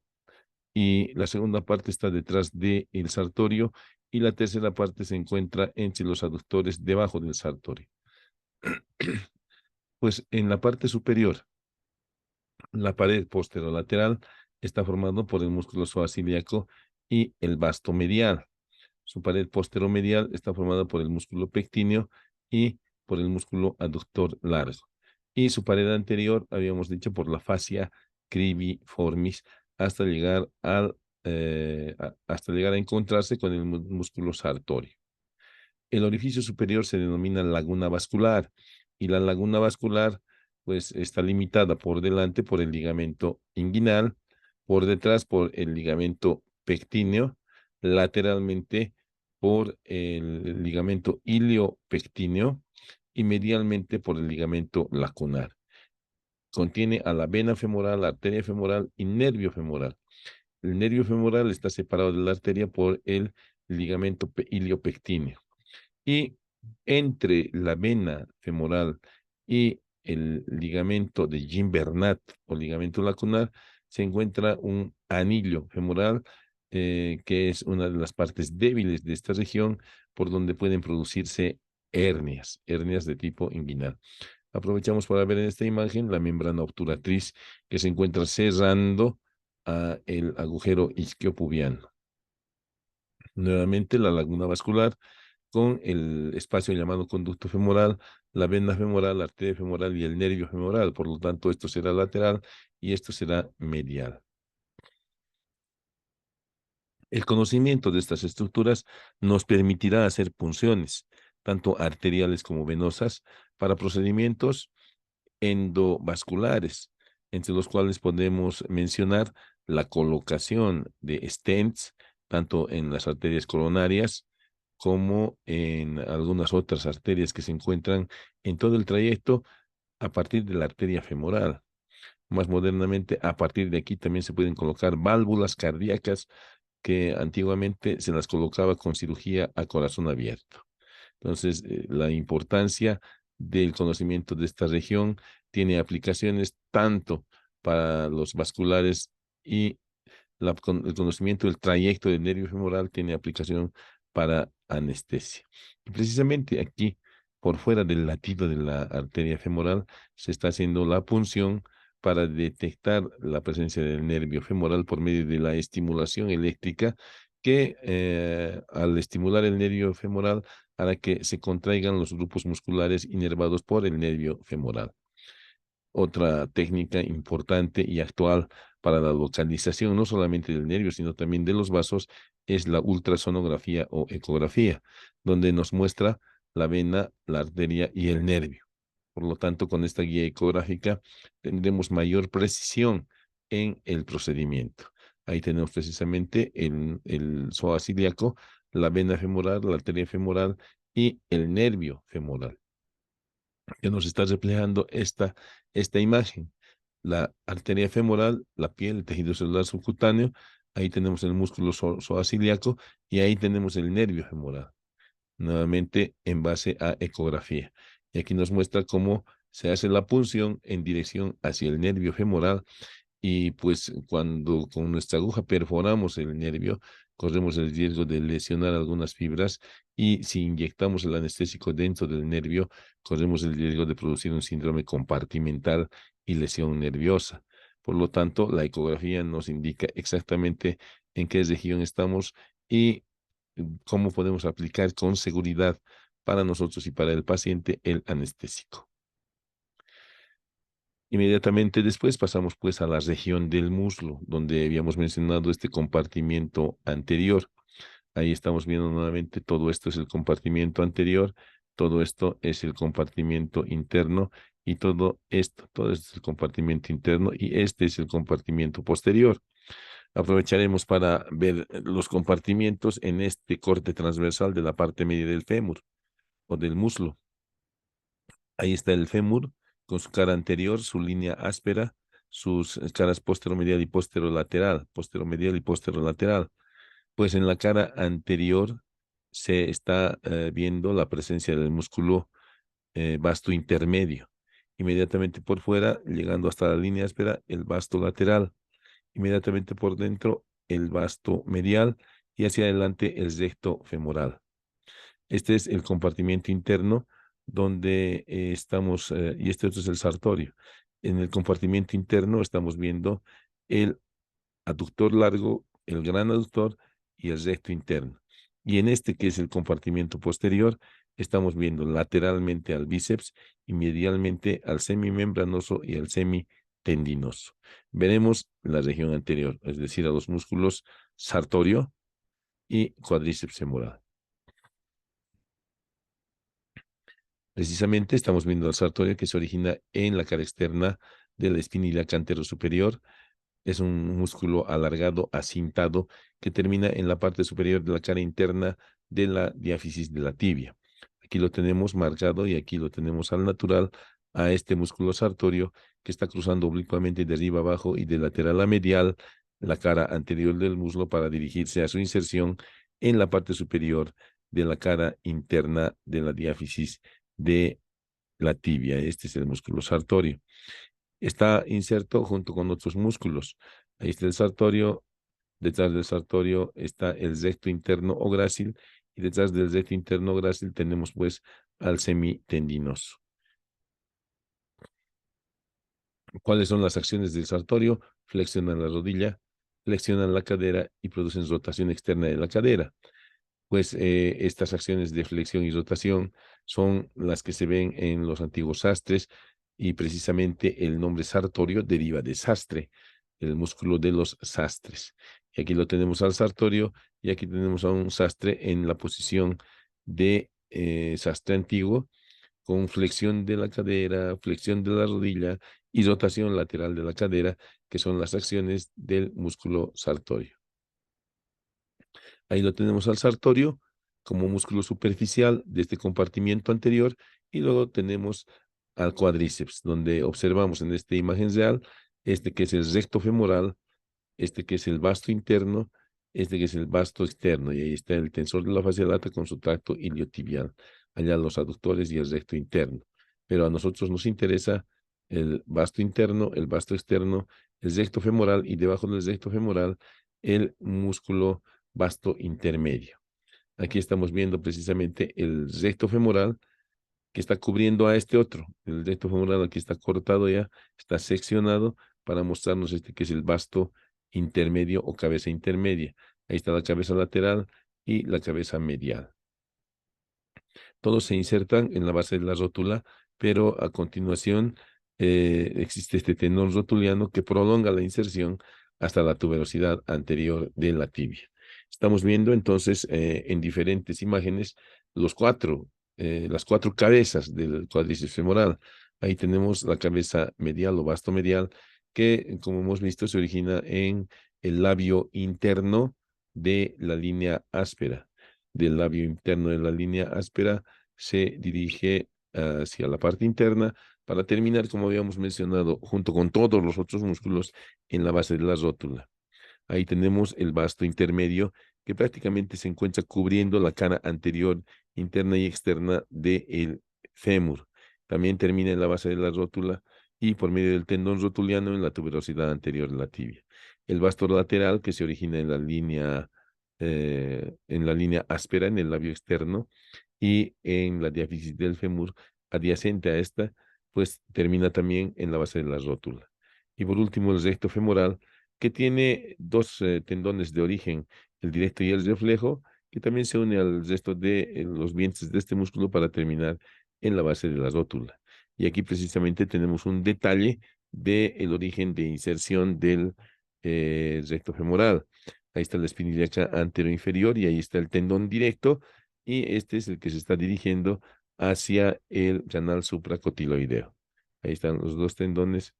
y la segunda parte está detrás del sartorio y la tercera parte se encuentra entre los aductores debajo del sartorio. Pues en la parte superior, la pared posterolateral está formada por el músculo psoas-ilíaco y el vasto medial. Su pared posteromedial está formada por el músculo pectíneo y por el músculo aductor largo. Y su pared anterior, habíamos dicho, por la fascia cribiformis hasta llegar hasta llegar a encontrarse con el músculo sartorio. El orificio superior se denomina laguna vascular y la laguna vascular pues está limitada por delante por el ligamento inguinal, por detrás por el ligamento pectíneo, lateralmente por el ligamento iliopectíneo y medialmente por el ligamento lacunar. Contiene a la vena femoral, la arteria femoral y nervio femoral. El nervio femoral está separado de la arteria por el ligamento iliopectíneo. Y entre la vena femoral y el ligamento de Gimbernat o ligamento lacunar se encuentra un anillo femoral que es una de las partes débiles de esta región por donde pueden producirse hernias de tipo inguinal. Aprovechamos para ver en esta imagen la membrana obturatriz que se encuentra cerrando el agujero isquiopubiano. Nuevamente la laguna vascular con el espacio llamado conducto femoral, la vena femoral, la arteria femoral y el nervio femoral. Por lo tanto, esto será lateral y esto será medial. El conocimiento de estas estructuras nos permitirá hacer punciones, tanto arteriales como venosas, para procedimientos endovasculares, entre los cuales podemos mencionar la colocación de stents, tanto en las arterias coronarias como en algunas otras arterias que se encuentran en todo el trayecto a partir de la arteria femoral. Más modernamente, a partir de aquí también se pueden colocar válvulas cardíacas que antiguamente se las colocaba con cirugía a corazón abierto. Entonces, la importancia del conocimiento de esta región tiene aplicaciones tanto para los vasculares y el conocimiento del trayecto del nervio femoral tiene aplicación para anestesia. Y precisamente aquí, por fuera del latido de la arteria femoral, se está haciendo la punción para detectar la presencia del nervio femoral por medio de la estimulación eléctrica que al estimular el nervio femoral hará que se contraigan los grupos musculares inervados por el nervio femoral. Otra técnica importante y actual para la localización no solamente del nervio, sino también de los vasos, es la ultrasonografía o ecografía, donde nos muestra la vena, la arteria y el nervio. Por lo tanto, con esta guía ecográfica tendremos mayor precisión en el procedimiento. Ahí tenemos precisamente el psoas ilíaco, la vena femoral, la arteria femoral y el nervio femoral que nos está reflejando esta imagen. La arteria femoral, la piel, el tejido celular subcutáneo, ahí tenemos el músculo psoas ilíaco y ahí tenemos el nervio femoral, nuevamente en base a ecografía. Y aquí nos muestra cómo se hace la punción en dirección hacia el nervio femoral y pues cuando con nuestra aguja perforamos el nervio, corremos el riesgo de lesionar algunas fibras y si inyectamos el anestésico dentro del nervio, corremos el riesgo de producir un síndrome compartimental y lesión nerviosa. Por lo tanto, la ecografía nos indica exactamente en qué región estamos y cómo podemos aplicar con seguridad para nosotros y para el paciente el anestésico. Inmediatamente después pasamos pues a la región del muslo, donde habíamos mencionado este compartimiento anterior. Ahí estamos viendo nuevamente todo esto es el compartimiento anterior, todo esto es el compartimiento interno y todo esto es el compartimiento interno y este es el compartimiento posterior. Aprovecharemos para ver los compartimientos en este corte transversal de la parte media del fémur o del muslo. Ahí está el fémur con su cara anterior, su línea áspera, sus caras posteromedial y posteromedial y posterolateral. Pues en la cara anterior se está viendo la presencia del músculo vasto intermedio. Inmediatamente por fuera, llegando hasta la línea áspera, el vasto lateral. Inmediatamente por dentro, el vasto medial y hacia adelante el recto femoral. Este es el compartimiento interno donde estamos, y este otro es el sartorio. En el compartimiento interno estamos viendo el aductor largo, el gran aductor y el recto interno. Y en este que es el compartimiento posterior, estamos viendo lateralmente al bíceps y medialmente al semimembranoso y al semitendinoso. Veremos la región anterior, es decir, a los músculos sartorio y cuádriceps femoral. Precisamente estamos viendo al sartorio que se origina en la cara externa de la espina ilíaca antero superior. Es un músculo alargado, acintado, que termina en la parte superior de la cara interna de la diáfisis de la tibia. Aquí lo tenemos marcado y aquí lo tenemos al natural a este músculo sartorio que está cruzando oblicuamente de arriba abajo y de lateral a medial la cara anterior del muslo para dirigirse a su inserción en la parte superior de la cara interna de la diáfisis de la tibia. Este es el músculo sartorio. Está inserto junto con otros músculos. Ahí está el sartorio, detrás del sartorio está el recto interno o grácil y detrás del recto interno grácil tenemos pues al semitendinoso. ¿Cuáles son las acciones del sartorio? Flexionan la rodilla, flexionan la cadera y producen rotación externa de la cadera. Pues estas acciones de flexión y rotación son las que se ven en los antiguos sastres y precisamente el nombre sartorio deriva de sastre, el músculo de los sastres. Y aquí lo tenemos al sartorio y aquí tenemos a un sastre en la posición de sastre antiguo con flexión de la cadera, flexión de la rodilla y rotación lateral de la cadera, que son las acciones del músculo sartorio. Ahí lo tenemos al sartorio como músculo superficial de este compartimiento anterior y luego tenemos al cuádriceps, donde observamos en esta imagen real este que es el recto femoral, este que es el vasto interno, este que es el vasto externo y ahí está el tensor de la fascia lata con su tracto iliotibial. allá los aductores y el recto interno. Pero a nosotros nos interesa el vasto interno, el vasto externo, el recto femoral y debajo del recto femoral el músculo vasto intermedio. Aquí estamos viendo precisamente el recto femoral que está cubriendo a este otro. El recto femoral aquí está cortado ya, está seccionado para mostrarnos este que es el vasto intermedio o cabeza intermedia. Ahí está la cabeza lateral y la cabeza medial. Todos se insertan en la base de la rótula, pero a continuación existe este tendón rotuliano que prolonga la inserción hasta la tuberosidad anterior de la tibia. Estamos viendo entonces en diferentes imágenes las cuatro cabezas del cuádriceps femoral. Ahí tenemos la cabeza medial o vasto medial, que como hemos visto se origina en el labio interno de la línea áspera. Del labio interno de la línea áspera se dirige hacia la parte interna para terminar, como habíamos mencionado, junto con todos los otros músculos en la base de la rótula. Ahí tenemos el vasto intermedio que prácticamente se encuentra cubriendo la cara anterior, interna y externa del fémur. También termina en la base de la rótula y por medio del tendón rotuliano en la tuberosidad anterior de la tibia. El vasto lateral que se origina en la línea áspera, en el labio externo, y en la diáfisis del fémur adyacente a esta, pues termina también en la base de la rótula. Y por último, el recto femoral, que tiene dos tendones de origen, el directo y el reflejo, que también se une al resto de los vientres de este músculo para terminar en la base de la rótula. Y aquí precisamente tenemos un detalle del origen de inserción del recto femoral. Ahí está la espina ilíaca anteroinferior y ahí está el tendón directo y este es el que se está dirigiendo hacia el canal supracotiloideo. Ahí están los dos tendones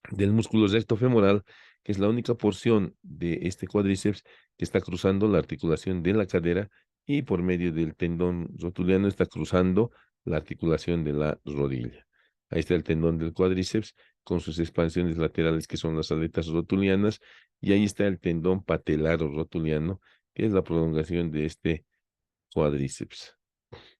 del músculo recto femoral, que es la única porción de este cuádriceps que está cruzando la articulación de la cadera y por medio del tendón rotuliano está cruzando la articulación de la rodilla. Ahí está el tendón del cuádriceps con sus expansiones laterales que son las aletas rotulianas y ahí está el tendón patelaro rotuliano, que es la prolongación de este cuádriceps.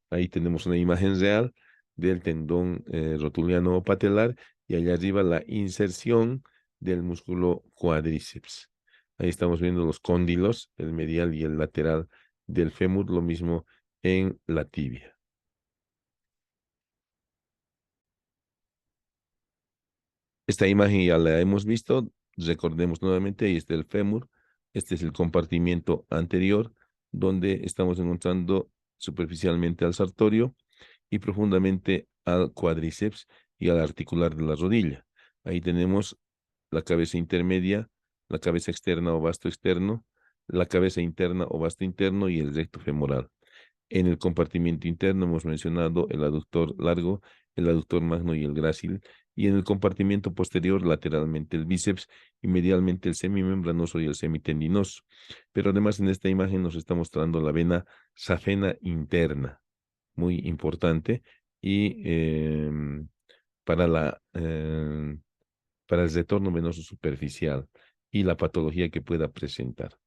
Ahí tenemos una imagen real del tendón rotuliano o patelar y allá arriba la inserción del músculo cuádriceps. Ahí estamos viendo los cóndilos, el medial y el lateral del fémur, lo mismo en la tibia. Esta imagen ya la hemos visto, recordemos nuevamente, ahí está el fémur, este es el compartimiento anterior, donde estamos encontrando superficialmente al sartorio y profundamente al cuádriceps y al articular de la rodilla. Ahí tenemos la cabeza intermedia, la cabeza externa o vasto externo, la cabeza interna o vasto interno y el recto femoral. En el compartimiento interno hemos mencionado el aductor largo, el aductor magno y el grácil, y en el compartimiento posterior lateralmente el bíceps y medialmente el semimembranoso y el semitendinoso. Pero además en esta imagen nos está mostrando la vena safena interna, muy importante, y para para el retorno venoso superficial y la patología que pueda presentar.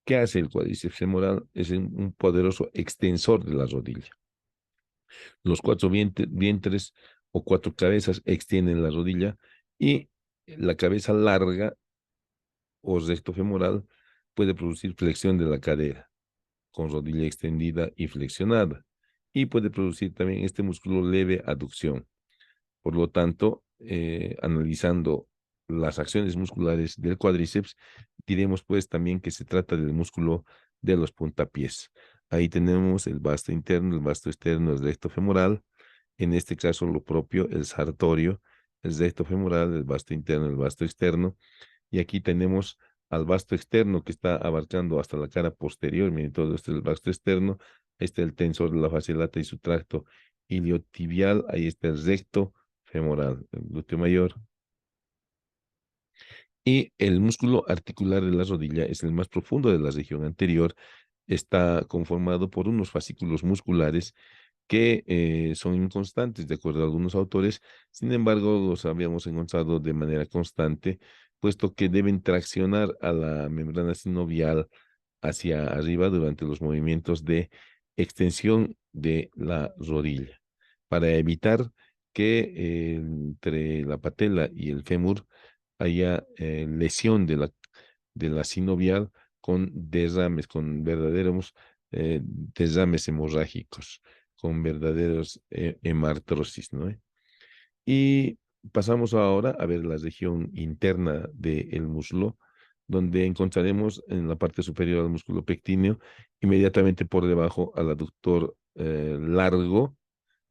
¿Qué hace el cuádriceps femoral? Es un poderoso extensor de la rodilla. Los cuatro vientres o cuatro cabezas extienden la rodilla y la cabeza larga o recto femoral puede producir flexión de la cadera con rodilla extendida y flexionada y puede producir también este músculo leve aducción. Por lo tanto, analizando las acciones musculares del cuádriceps, diremos pues también que se trata del músculo de los puntapiés. Ahí tenemos el vasto interno, el vasto externo, el recto femoral, en este caso lo propio, el sartorio, el recto femoral, el vasto interno, el vasto externo, y aquí tenemos al vasto externo que está abarcando hasta la cara posterior, miren, todo esto es el vasto externo, ahí está el tensor de la fascia lata y su tracto iliotibial, ahí está el recto femoral, el glúteo mayor. Y el músculo articular de la rodilla es el más profundo de la región anterior. Está conformado por unos fascículos musculares que son inconstantes, de acuerdo a algunos autores. Sin embargo, los habíamos encontrado de manera constante, puesto que deben traccionar a la membrana sinovial hacia arriba durante los movimientos de extensión de la rodilla, para evitar que entre la patela y el fémur haya lesión de la sinovial con derrames, con verdaderos derrames hemorrágicos, con verdaderos hemartrosis, ¿no? Y pasamos ahora a ver la región interna del muslo, donde encontraremos en la parte superior al músculo pectíneo, inmediatamente por debajo al aductor largo,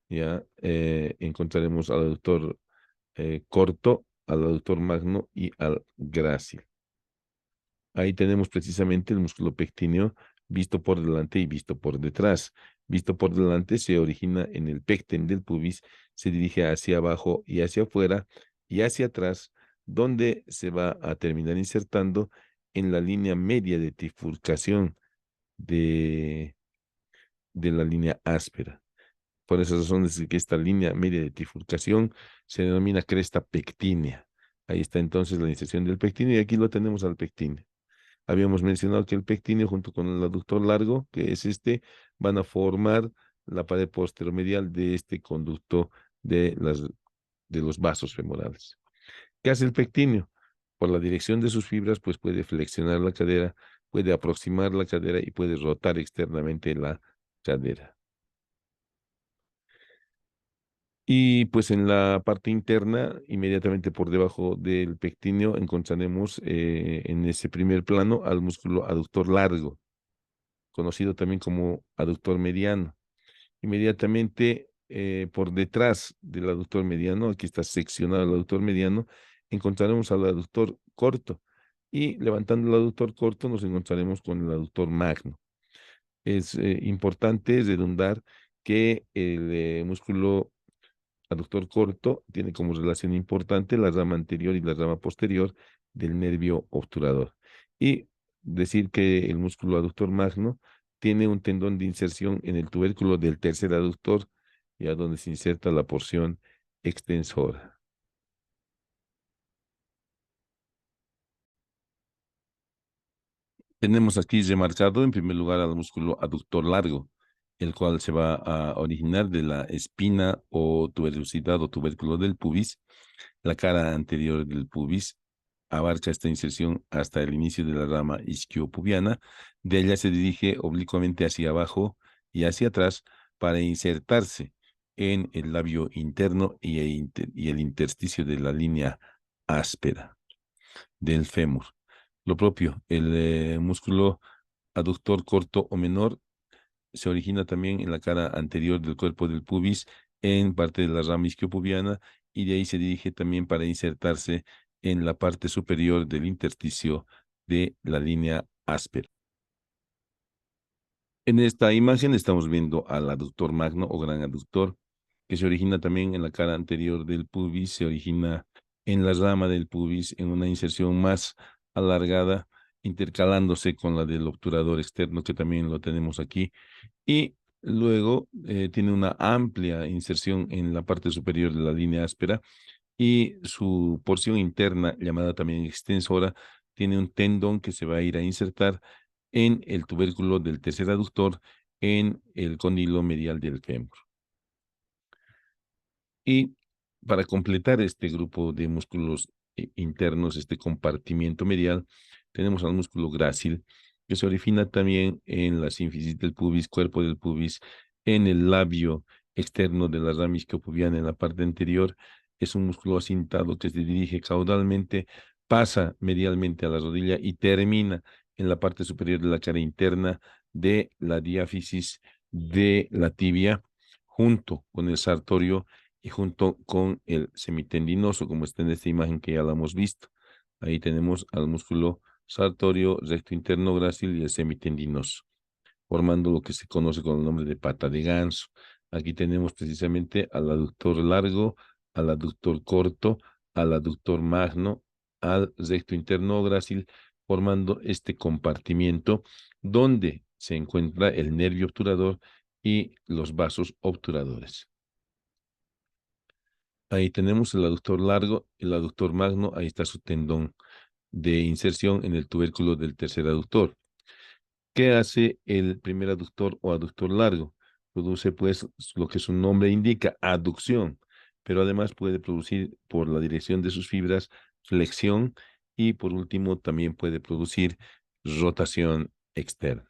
ya encontraremos al aductor corto, al aductor magno y al grácil. Ahí tenemos precisamente el músculo pectíneo visto por delante y visto por detrás. Visto por delante se origina en el pecten del pubis, se dirige hacia abajo y hacia afuera y hacia atrás, donde se va a terminar insertando en la línea media de trifurcación de, de la línea áspera. Por esas razones es que esta línea media de trifurcación se denomina cresta pectínea. Ahí está entonces la inserción del pectíneo y aquí lo tenemos al pectíneo. Habíamos mencionado que el pectíneo junto con el aductor largo, que es este, van a formar la pared posteromedial de este conducto de los vasos femorales. ¿Qué hace el pectíneo? Por la dirección de sus fibras, pues puede flexionar la cadera, puede aproximar la cadera y puede rotar externamente la cadera. Y pues en la parte interna, inmediatamente por debajo del pectíneo, encontraremos en ese primer plano al músculo aductor largo, conocido también como aductor mediano. Inmediatamente por detrás del aductor mediano, aquí está seccionado el aductor mediano, encontraremos al aductor corto y levantando el aductor corto nos encontraremos con el aductor magno. Es importante redundar que el músculo aductor corto tiene como relación importante la rama anterior y la rama posterior del nervio obturador. Y decir que el músculo aductor magno tiene un tendón de inserción en el tubérculo del tercer aductor, ya donde se inserta la porción extensora. Tenemos aquí remarcado en primer lugar al músculo aductor largo, el cual se va a originar de la espina o tuberosidad o tubérculo del pubis. La cara anterior del pubis abarca esta inserción hasta el inicio de la rama isquiopubiana. De ella se dirige oblicuamente hacia abajo y hacia atrás para insertarse en el labio interno y el intersticio de la línea áspera del fémur. Lo propio, el músculo aductor corto o menor se origina también en la cara anterior del cuerpo del pubis, en parte de la rama isquiopubiana, y de ahí se dirige también para insertarse en la parte superior del intersticio de la línea áspera. En esta imagen estamos viendo al aductor magno o gran aductor, que se origina también en la cara anterior del pubis, se origina en la rama del pubis, en una inserción más alargada, intercalándose con la del obturador externo, que también lo tenemos aquí, y luego tiene una amplia inserción en la parte superior de la línea áspera y su porción interna, llamada también extensora, tiene un tendón que se va a ir a insertar en el tubérculo del tercer aductor en el cóndilo medial del fémur. Y para completar este grupo de músculos internos, este compartimiento medial, tenemos al músculo grácil, que se origina también en la sínfisis del pubis, cuerpo del pubis, en el labio externo de la rama isquiopubiana en la parte anterior. Es un músculo acintado que se dirige caudalmente, pasa medialmente a la rodilla y termina en la parte superior de la cara interna de la diáfisis de la tibia, junto con el sartorio y junto con el semitendinoso, como está en esta imagen que ya la hemos visto. Ahí tenemos al músculo sartorio, recto interno grácil y el semitendinoso, formando lo que se conoce con el nombre de pata de ganso. Aquí tenemos precisamente al aductor largo, al aductor corto, al aductor magno, al recto interno grácil, formando este compartimiento donde se encuentra el nervio obturador y los vasos obturadores. Ahí tenemos el aductor largo, el aductor magno, ahí está su tendón de inserción en el tubérculo del tercer aductor. ¿Qué hace el primer aductor o aductor largo? Produce, pues, lo que su nombre indica, aducción, pero además puede producir por la dirección de sus fibras flexión y por último también puede producir rotación externa.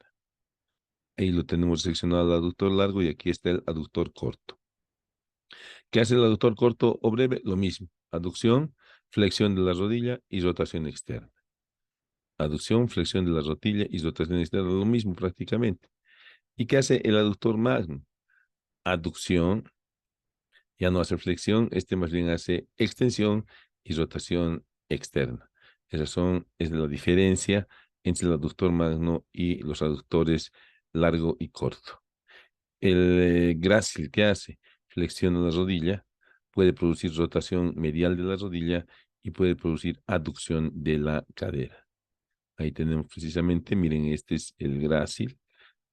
Ahí lo tenemos seccionado al aductor largo y aquí está el aductor corto. ¿Qué hace el aductor corto o breve? Lo mismo, aducción, flexión de la rodilla y rotación externa. Aducción, flexión de la rodilla y rotación externa, lo mismo prácticamente. ¿Y qué hace el aductor magno? Aducción, ya no hace flexión, este más bien hace extensión y rotación externa. Es la diferencia entre el aductor magno y los aductores largo y corto. El grácil, ¿qué hace? Flexiona la rodilla, puede producir rotación medial de la rodilla y puede producir aducción de la cadera. Ahí tenemos precisamente, miren, este es el grácil.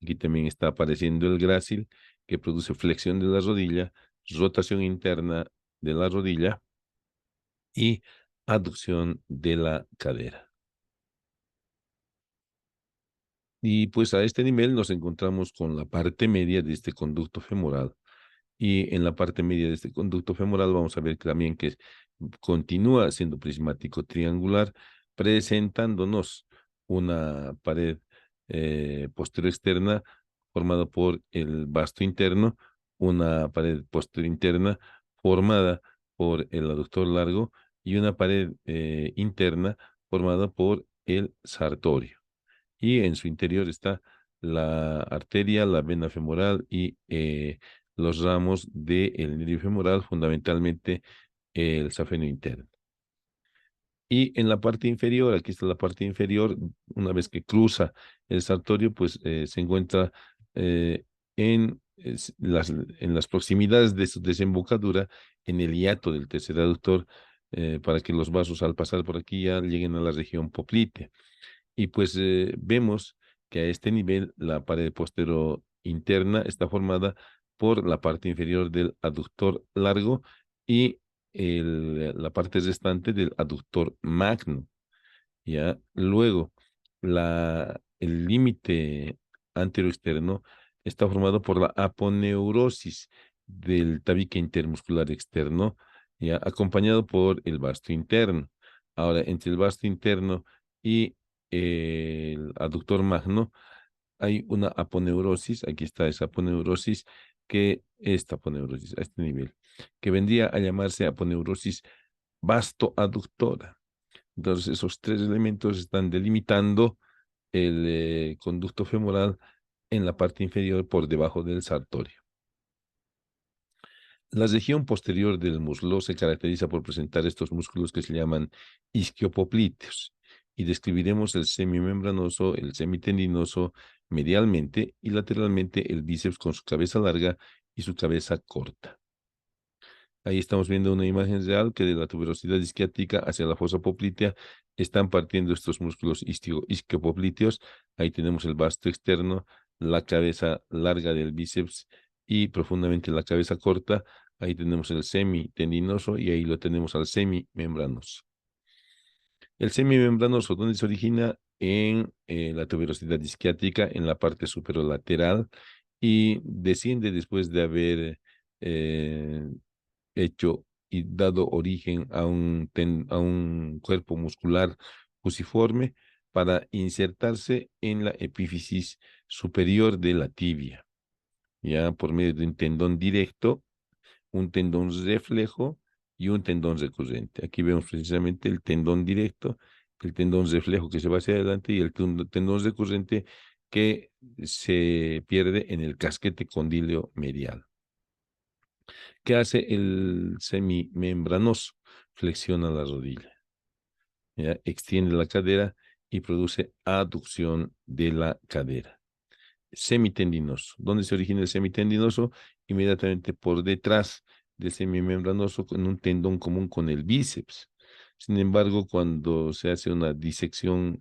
Aquí también está apareciendo el grácil, que produce flexión de la rodilla, rotación interna de la rodilla y aducción de la cadera. Y pues a este nivel nos encontramos con la parte media de este conducto femoral. Y en la parte media de este conducto femoral vamos a ver también que continúa siendo prismático triangular, presentándonos una pared posterior externa formada por el vasto interno, una pared posterior interna formada por el aductor largo y una pared interna formada por el sartorio. Y en su interior está la arteria, la vena femoral y los ramos del nervio femoral, fundamentalmente el safenio interno. Y en la parte inferior, aquí está la parte inferior, una vez que cruza el sartorio, pues se encuentra eh, en las proximidades de su desembocadura, en el hiato del tercer aductor, para que los vasos al pasar por aquí ya lleguen a la región poplitea. Y pues vemos que a este nivel la pared posterior interna está formada por la parte inferior del aductor largo y la parte restante del aductor magno. ¿Ya? Luego, el límite anteroexterno está formado por la aponeurosis del tabique intermuscular externo, ¿ya? Acompañado por el vasto interno. Ahora, entre el vasto interno y el aductor magno hay una aponeurosis, aquí está esa aponeurosis, esta aponeurosis a este nivel, que vendría a llamarse aponeurosis vastoaductora. Entonces, esos tres elementos están delimitando el conducto femoral en la parte inferior por debajo del sartorio. La región posterior del muslo se caracteriza por presentar estos músculos que se llaman isquiopoplíteos y describiremos el semimembranoso, el semitendinoso medialmente y lateralmente el bíceps con su cabeza larga y su cabeza corta. Ahí estamos viendo una imagen real que de la tuberosidad isquiática hacia la fosa poplitea están partiendo estos músculos isquiopoplíteos. Ahí tenemos el vasto externo, la cabeza larga del bíceps y profundamente la cabeza corta. Ahí tenemos el semitendinoso y ahí lo tenemos al semimembranoso. El semimembranoso, ¿dónde se origina? En la tuberosidad isquiática, en la parte superolateral y desciende después de haber hecho y dado origen a un cuerpo muscular fusiforme para insertarse en la epífisis superior de la tibia, ya por medio de un tendón directo, un tendón reflejo y un tendón recurrente. Aquí vemos precisamente el tendón directo, el tendón reflejo que se va hacia adelante y el tendón recurrente que se pierde en el casquete condíleo medial. ¿Qué hace el semimembranoso? Flexiona la rodilla, ¿ya? Extiende la cadera y produce aducción de la cadera. Semitendinoso. ¿Dónde se origina el semitendinoso? Inmediatamente por detrás del semimembranoso con un tendón común con el bíceps. Sin embargo, cuando se hace una disección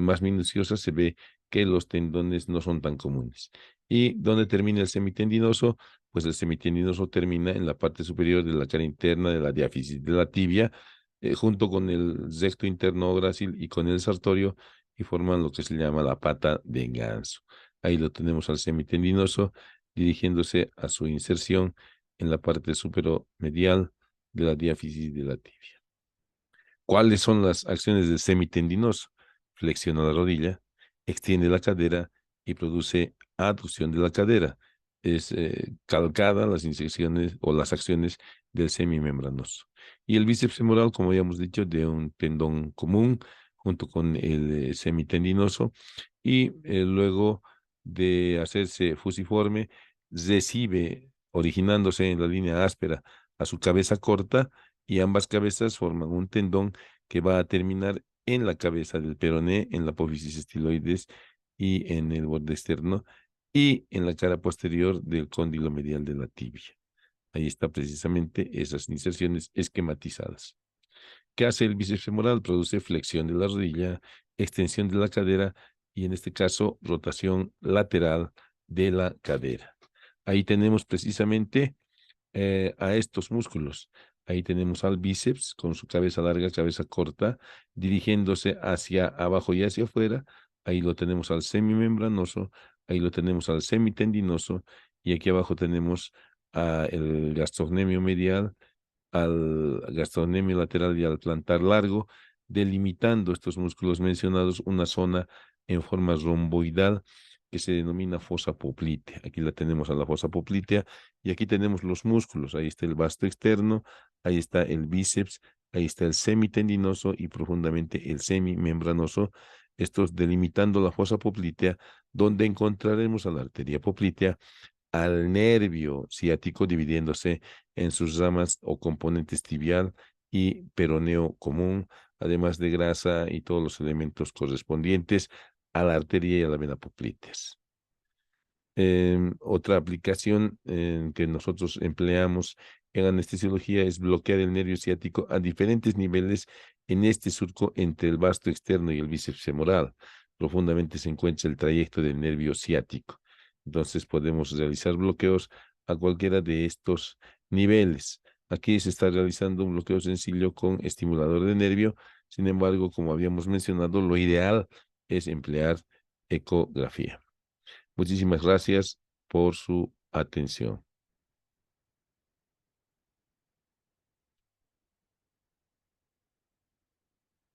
más minuciosa, se ve que los tendones no son tan comunes. ¿Y dónde termina el semitendinoso? Pues el semitendinoso termina en la parte superior de la cara interna de la diáfisis de la tibia, junto con el recto interno grácil y con el sartorio, y forman lo que se llama la pata de ganso. Ahí lo tenemos al semitendinoso dirigiéndose a su inserción en la parte superomedial de la diáfisis de la tibia. ¿Cuáles son las acciones del semitendinoso? Flexiona la rodilla, extiende la cadera y produce aducción de la cadera. Es calcada las inserciones o las acciones del semimembranoso. Y el bíceps femoral, como habíamos dicho, de un tendón común junto con el semitendinoso y luego de hacerse fusiforme, recibe, originándose en la línea áspera a su cabeza corta, y ambas cabezas forman un tendón que va a terminar en la cabeza del peroné, en la apófisis estiloides y en el borde externo y en la cara posterior del cóndilo medial de la tibia. Ahí está precisamente esas inserciones esquematizadas. ¿Qué hace el bíceps femoral? Produce flexión de la rodilla, extensión de la cadera y en este caso rotación lateral de la cadera. Ahí tenemos precisamente a estos músculos. Ahí tenemos al bíceps con su cabeza larga, cabeza corta, dirigiéndose hacia abajo y hacia afuera. Ahí lo tenemos al semimembranoso, ahí lo tenemos al semitendinoso y aquí abajo tenemos el gastrocnemio medial, al gastrocnemio lateral y al plantar largo, delimitando estos músculos mencionados una zona en forma romboidal que se denomina fosa poplitea. Aquí la tenemos a la fosa poplitea y aquí tenemos los músculos. Ahí está el vasto externo, ahí está el bíceps, ahí está el semitendinoso y profundamente el semimembranoso. Estos delimitando la fosa poplitea, donde encontraremos a la arteria poplitea, al nervio ciático dividiéndose en sus ramas o componentes tibial y peroneo común, además de grasa y todos los elementos correspondientes a la arteria y a la vena poplites. Otra aplicación que nosotros empleamos en anestesiología es bloquear el nervio ciático a diferentes niveles en este surco entre el vasto externo y el bíceps femoral. Profundamente se encuentra el trayecto del nervio ciático. Entonces podemos realizar bloqueos a cualquiera de estos niveles. Aquí se está realizando un bloqueo sencillo con estimulador de nervio. Sin embargo, como habíamos mencionado, lo ideal es emplear ecografía. Muchísimas gracias por su atención.